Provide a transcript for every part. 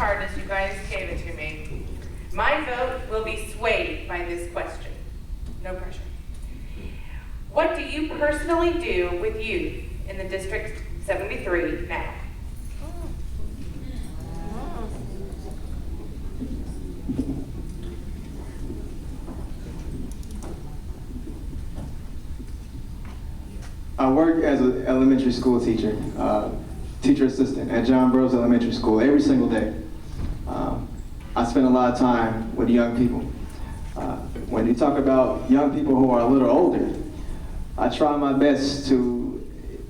card as you guys gave it to me. My vote will be swayed by this question. No pressure. What do you personally do with youth in the District 73 now? I work as an elementary school teacher, teacher assistant at John Burroughs Elementary School every single day. I spend a lot of time with young people. When you talk about young people who are a little older, I try my best to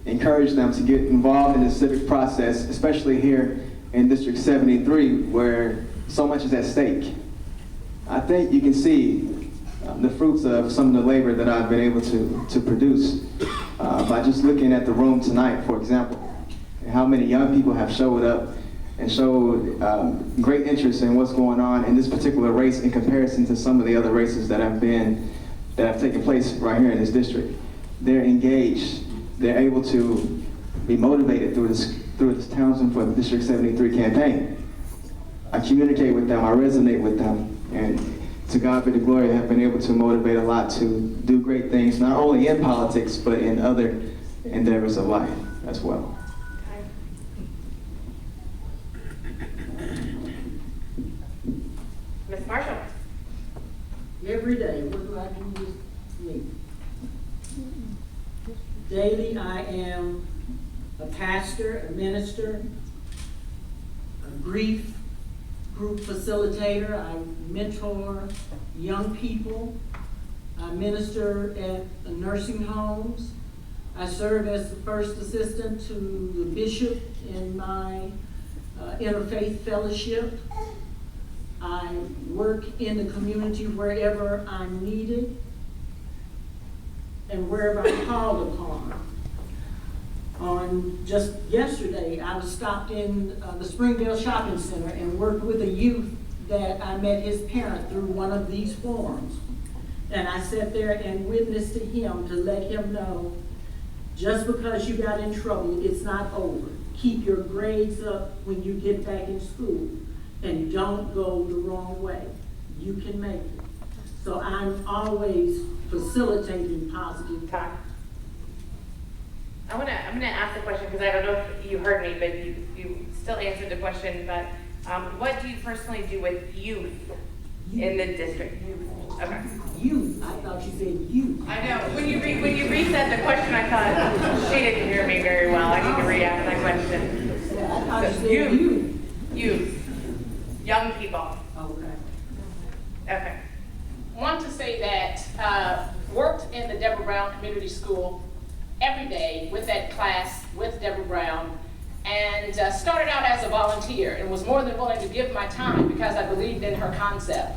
encourage them to get involved in the civic process, especially here in District 73, where so much is at stake. I think you can see the fruits of some of the labor that I've been able to produce by just looking at the room tonight, for example, and how many young people have showed up and showed great interest in what's going on in this particular race in comparison to some of the other races that have taken place right here in this district. They're engaged. They're able to be motivated through this Townsend for the District 73 campaign. I communicate with them, I resonate with them, and to God be the glory, I have been able to motivate a lot to do great things, not only in politics, but in other endeavors of life as well. Ms. Marshall. Every day, what do I do with me? Daily, I am a pastor, a minister, a grief group facilitator. I mentor young people. I minister at the nursing homes. I serve as the first assistant to the bishop in my interfaith fellowship. I work in the community wherever I'm needed and wherever I'm called upon. On just yesterday, I was stopped in the Springdale Shopping Center and worked with a youth that I met his parent through one of these forums. And I sat there and witnessed to him to let him know, just because you got in trouble, it's not over. Keep your grades up when you get back in school and don't go the wrong way. You can make it. So I'm always facilitating positive Time. I'm gonna ask the question because I don't know if you heard me, but you still answered the question. But what do you personally do with youth in the district? Okay. Youth. I thought you said youth. I know. When you reset the question, I thought she didn't hear me very well. I need to re-ask that question. Yeah, I thought you said youth. Youth. Young people. Okay. Okay. Want to say that worked in the Deborah Brown Community School every day with that class with Deborah Brown, and started out as a volunteer and was more than willing to give my time because I believed in her concept.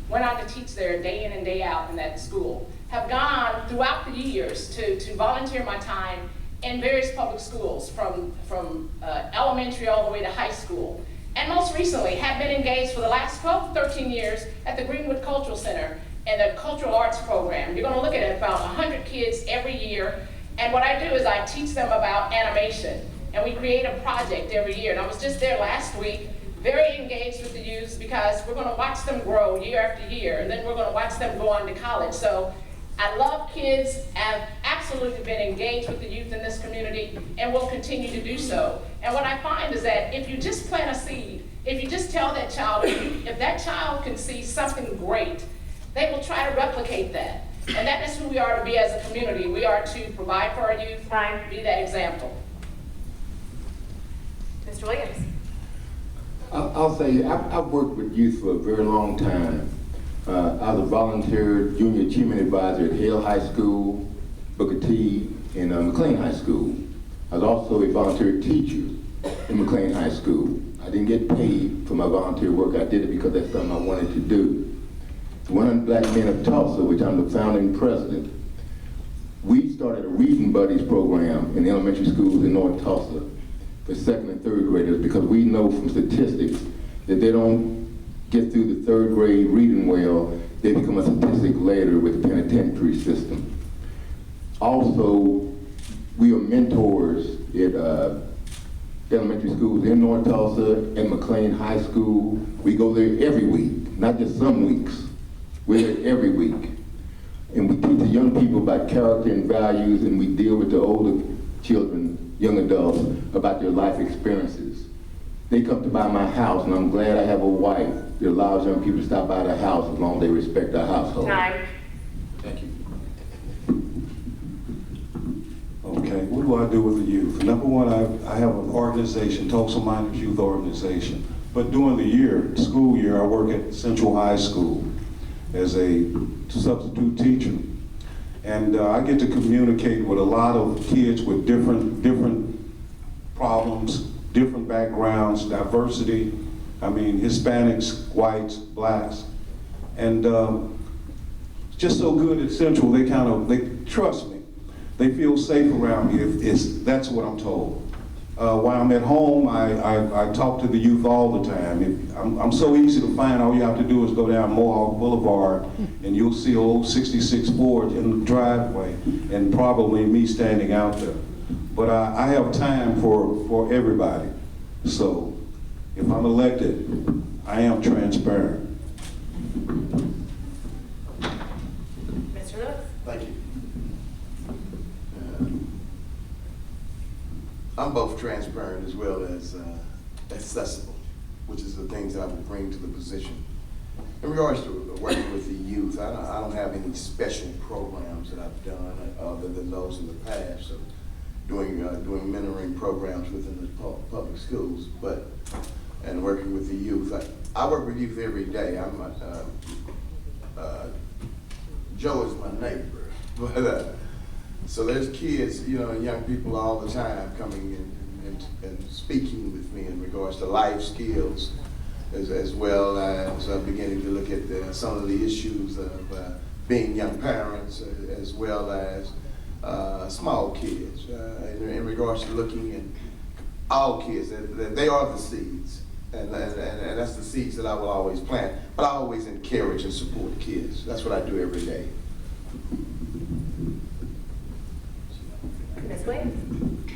Went on to teach there day in and day out in that school. Have gone throughout the years to volunteer my time in various public schools from elementary all the way to high school. And most recently have been engaged for the last 12 to 13 years at the Greenwood Cultural Center and the Cultural Arts Program. You're gonna look at about 100 kids every year. And what I do is I teach them about animation. And we create a project every year. And I was just there last week, very engaged with the youth because we're gonna watch them grow year after year. And then we're gonna watch them go on to college. So I love kids, have absolutely been engaged with the youth in this community and will continue to do so. And what I find is that if you just plant a seed, if you just tell that child, if that child can see something great, they will try to replicate that. And that is who we are to be as a community. We are to provide for our youth, be that example. Mr. Williams. I'll say I've worked with youth for a very long time. I was a volunteer junior achievement advisor at Hale High School, Booker T, and McLean High School. I was also a volunteer teacher in McLean High School. I didn't get paid for my volunteer work. I did it because that's something I wanted to do. 100 Black Men of Tulsa, which I'm the founding president, we started a Reading Buddies program in elementary schools in North Tulsa for second and third graders because we know from statistics that they don't get through the third grade reading well, they become a statistic later with the penitentiary system. Also, we are mentors at elementary schools in North Tulsa and McLean High School. We go there every week, not just some weeks. We're there every week. And we teach the young people about character and values, and we deal with the older children, young adults, about their life experiences. They come to buy my house, and I'm glad I have a wife that allows young people to stop by the house as long as they respect our household. Time. Thank you. Okay, what do I do with the youth? Number one, I have an organization, Tulsa Minors Youth Organization. But during the year, school year, I work at Central High School as a substitute teacher. And I get to communicate with a lot of kids with different problems, different backgrounds, diversity. I mean, Hispanics, whites, blacks. And just so good at Central, they trust me. They feel safe around me, that's what I'm told. While I'm at home, I talk to the youth all the time. I'm so easy to find. All you have to do is go down Mohawk Boulevard, and you'll see an old 66 Ford in the driveway, and probably me standing out there. But I have time for everybody. So if I'm elected, I am transparent. Mr. Lewis? Thank you. I'm both transparent as well as accessible, which is the things I would bring to the position. In regards to working with the youth, I don't have any special programs that I've done other than those in the past of doing mentoring programs within the public schools, and working with the youth. I work with youth every day. Joe is my neighbor, but so there's kids, and young people all the time coming in and speaking with me in regards to life skills, as well as beginning to look at some of the issues of being young parents, as well as small kids, in regards to looking at all kids. They are the seeds, and that's the seeds that I will always plant, but I always encourage and support kids. That's what I do every day. Ms. Williams?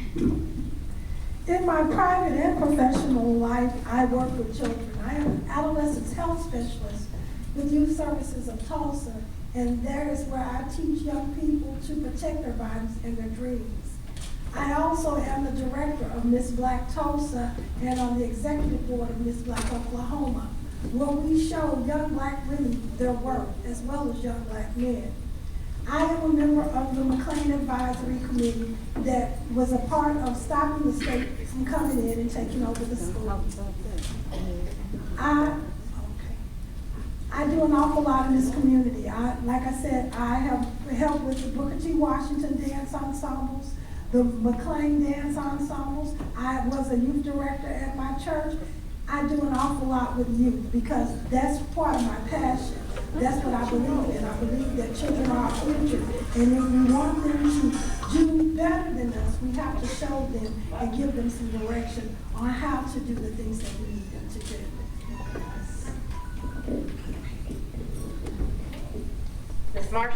In my private and professional life, I work with children. I am an adolescent health specialist with Youth Services of Tulsa, and there is where I teach young people to protect their bodies and their dreams. I also am the director of Miss Black Tulsa and on the executive board of Miss Black Oklahoma, where we show young black women their worth as well as young black men. I am a member of the McLean Advisory Committee that was a part of stopping the state from coming in and taking over the school. I do an awful lot in this community. Like I said, I have helped with the Booker T. Washington dance ensembles, the McLean dance ensembles. I was a youth director at my church. I do an awful lot with youth because that's part of my passion. That's what I believe in. I believe that children are our future. And if we want them to do better than us, we have to show them and give them some direction on how to do the things that we need them to do. Ms. Marshall?